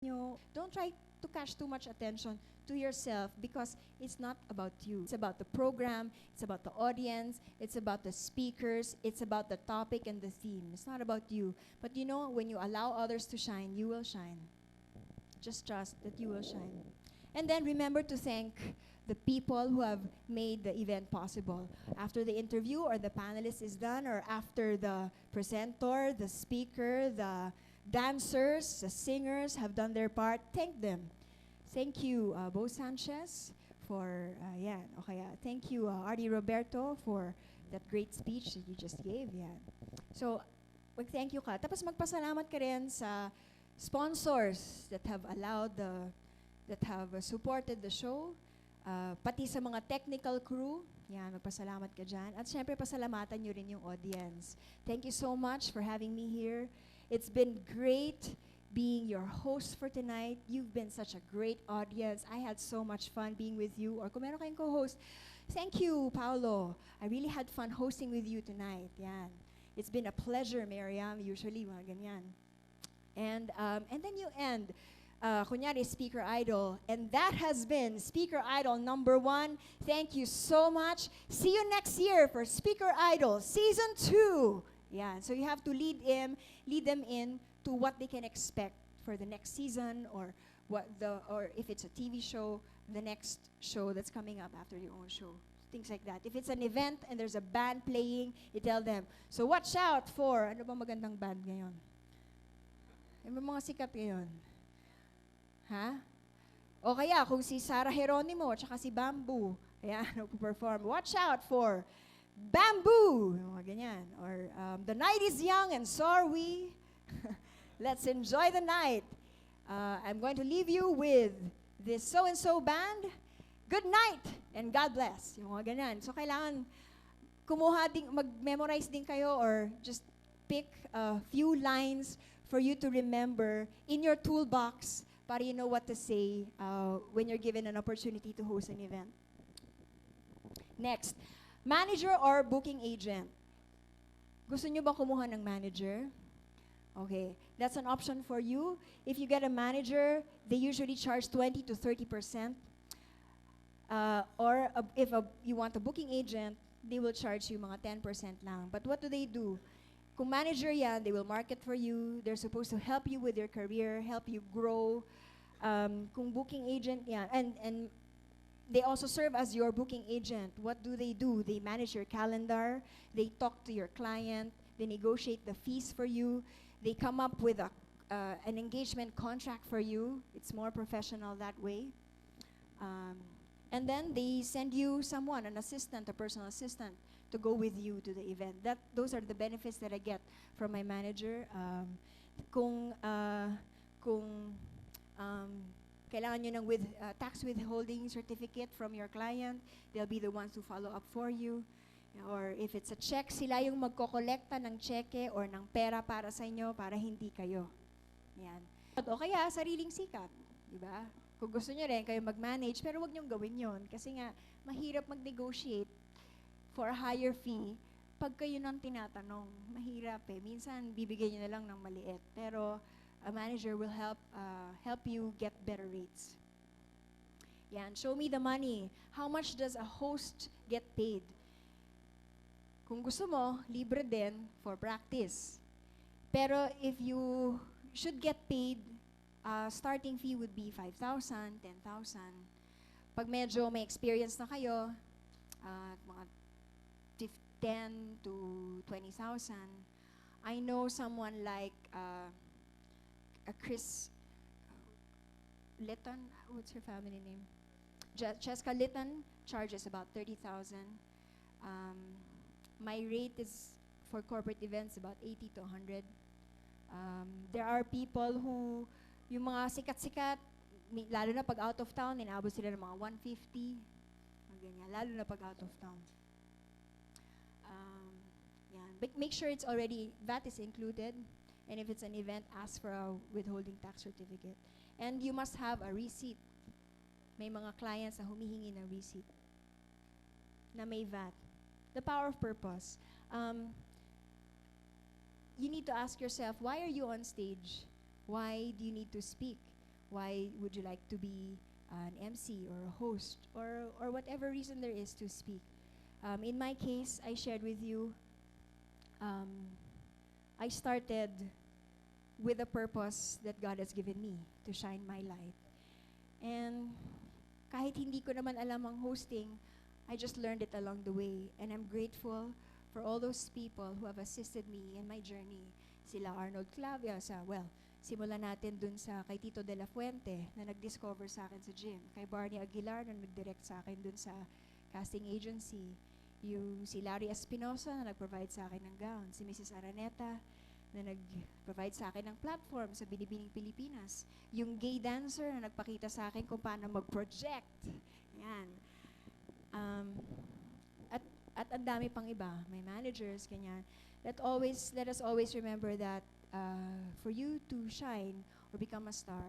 Don't try to catch too much attention to yourself because it's not about you. It's about the program, it's about the audience, it's about the speakers, it's about the topic and the theme. It's not about you. But when you allow others to shine, you will shine. Just trust that you will shine. And then remember to thank the people who have made the event possible. After the interview or the panelist is done, or after the presenter, the speaker, the dancers, the singers have done their part, thank them. Thank you, Bo Sanchez, for, thank you, Artie Roberto, for that great speech that you just gave. Yan. So, mag-thank you ka. Tapos magpasalamat ka rin sa sponsors that have supported the show, pati sa mga technical crew. Yan, magpasalamat ka dyan. At syempre, pasalamatan nyo rin yung audience. Thank you so much for having me here. It's been great being your host for tonight. You've been such a great audience. I had so much fun being with you. Or kung meron kayong co-host, thank you, Paolo. I really had fun hosting with you tonight. Yan. It's been a pleasure, Miriam. Usually, mga ganyan. And then you end, kunyari, Speaker Idol. And that has been Speaker Idol #1. Thank you so much. See you next year for Speaker Idol Season 2. Yeah, so you have to lead them in to what they can expect for the next season, or if it's a TV show, the next show that's coming up after your own show. Things like that. If it's an event and there's a band playing, you tell them, so watch out for, ano bang magandang band ngayon? Yung mga sikat ngayon? Ha? O kaya, kung si Sarah Geronimo, tsaka si Bamboo, ayan, perform, watch out for Bamboo, mga ganyan. Or the night is young and so are we. Let's enjoy the night. I'm going to leave you with this so-and-so band. Good night and God bless. Yung mga ganyan. So kailangan mag-memorize din kayo, or just pick a few lines for you to remember in your toolbox para you know what to say when you're given an opportunity to host an event. Next. Manager or booking agent? Gusto nyo ba kumuha ng manager? Okay, that's an option for you. If you get a manager, they usually charge 20 to 30%. Or if you want a booking agent, they will charge you mga 10% lang. But what do? Kung manager yan, they will market for you. They're supposed to help you with your career, help you grow. Kung booking agent yan, and they also serve as your booking agent. What do? They manage your calendar. They talk to your client. They negotiate the fees for you. They come up with an engagement contract for you. It's more professional that way. And then they send you someone, an assistant, a personal assistant, to go with you to the event. Those are the benefits that I get from my manager. Kung kailangan nyo ng tax withholding certificate from your client, they'll be the ones to follow up for you. Or if it's a check, sila yung magkokolekta ng cheque or ng pera para sa inyo para hindi kayo. Yan. O kaya, sariling sikap. Diba? Kung gusto nyo rin, kayo mag-manage, pero wag nyong gawin yon. Kasi nga, mahirap mag-negotiate for a higher fee pag kayo nang tinatanong. Mahirap eh. Minsan, bibigyan nyo na lang ng maliit. Pero, a manager will help you get better rates. Yan, show me the money. How much does a host get paid? Kung gusto mo, libre din for practice. Pero if you should get paid, starting fee would be 5,000, 10,000. Pag medyo may experience na kayo, mga 10 to 20,000. I know someone like Chris Litton, what's her family name? Cheska Litton charges about 30,000. My rate is for corporate events about 80 to 100. There are people who, yung mga sikat-sikat, lalo na pag out of town, inaabot sila ng mga 150. Ganyan, lalo na pag out of town. Yan. But make sure it's already, VAT is included. And if it's an event, ask for a withholding tax certificate. And you must have a receipt. May mga clients na humihingi ng receipt na may VAT. The power of purpose. You need to ask yourself, why are you on stage? Why do you need to speak? Why would you like to be an MC or a host or whatever reason there is to speak? In my case, I shared with you, I started with a purpose that God has given me to shine my light. And kahit hindi ko naman alam ang hosting, I just learned it along the way. And I'm grateful for all those people who have assisted me in my journey. Sila Arnold Clavia, simulan natin dun sa kay Tito De La Fuente na nag-discover sa akin sa gym. Kay Barney Aguilar na nag-direct sa akin dun sa casting agency. Si Larry Espinosa na nag-provide sa akin ng gown. Si Mrs. Araneta na nag-provide sa akin ng platform sa Binibining Pilipinas. Yung gay dancer na nagpakita sa akin kung paano mag-project. Yan. At ang dami pang iba. May managers, ganyan. Let us always remember that for you to shine or become a star,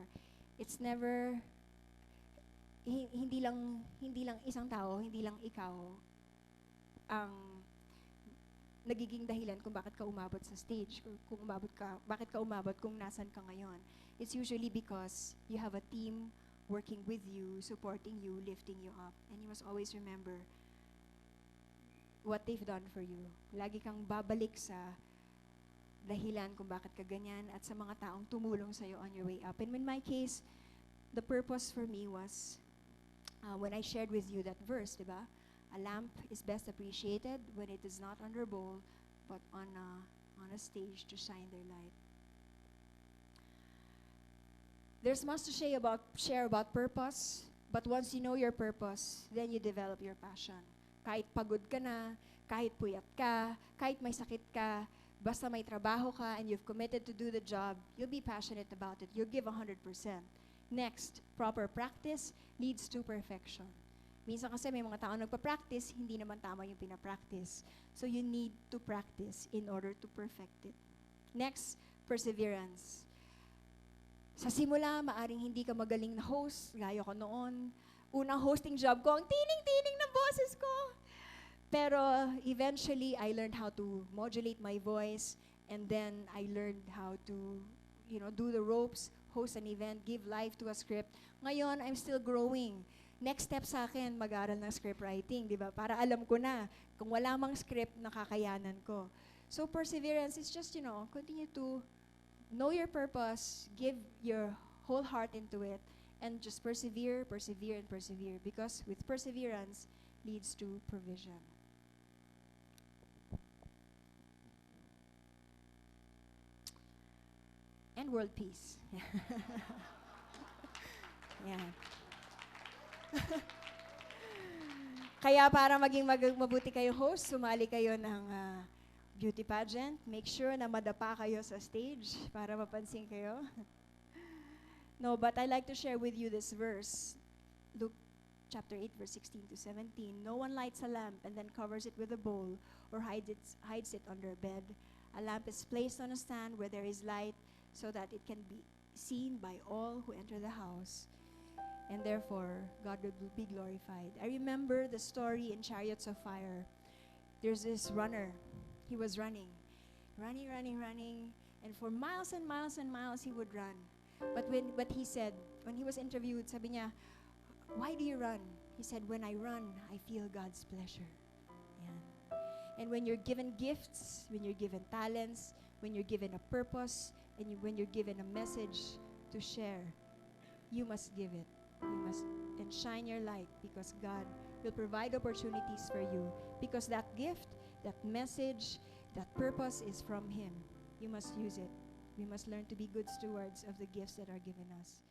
it's never hindi lang isang tao, hindi lang ikaw ang nagiging dahilan kung bakit ka umabot sa stage, bakit ka umabot kung nasan ka ngayon. It's usually because you have a team working with you, supporting you, lifting you up. And you must always remember what they've done for you. Lagi kang babalik sa dahilan kung bakit ka ganyan at sa mga taong tumulong sa'yo on your way up. And in my case, the purpose for me was, when I shared with you that verse, diba? A lamp is best appreciated when it is not under a bowl, but on a stage to shine their light. There's much to share about purpose, but once you know your purpose, then you develop your passion. Kahit pagod ka na, kahit puyat ka, kahit may sakit ka, basta may trabaho ka and you've committed to do the job, you'll be passionate about it. You'll give 100%. Next, proper practice leads to perfection. Minsan kasi may mga tao nagpa-practice, hindi naman tama yung pinapractice. So you need to practice in order to perfect it. Next, perseverance. Sa simula, maaring hindi ka magaling na host, gaya ko noon. Unang hosting job ko, ang tining-tining ng boses ko. Pero eventually, I learned how to modulate my voice, and then I learned how to, do the ropes, host an event, give life to a script. Ngayon, I'm still growing. Next step sa akin, mag-aral ng script writing, di ba? Para alam ko na, kung wala mang script, nakakayanan ko. So perseverance is just, continue to know your purpose, give your whole heart into it, and just persevere, persevere, and persevere. Because with perseverance leads to provision. And world peace. Yeah. Kaya para maging mabuti kayo host, sumali kayo ng beauty pageant. Make sure na madapa kayo sa stage para mapansin kayo. No, but I like to share with you this verse. Luke chapter 8, verse 16 to 17. No one lights a lamp and then covers it with a bowl or hides it under a bed. A lamp is placed on a stand where there is light so that it can be seen by all who enter the house. And therefore, God will be glorified. I remember the story in Chariots of Fire. There's this runner. He was running. And for miles and miles and miles, he would run. But he said, when he was interviewed, sabi niya, why do you run? He said, when I run, I feel God's pleasure. Yan. And when you're given gifts, when you're given talents, when you're given a purpose, and when you're given a message to share, you must give it. You must and shine your light because God will provide opportunities for you because that gift, that message, that purpose is from Him. You must use it. We must learn to be good stewards of the gifts that are given us.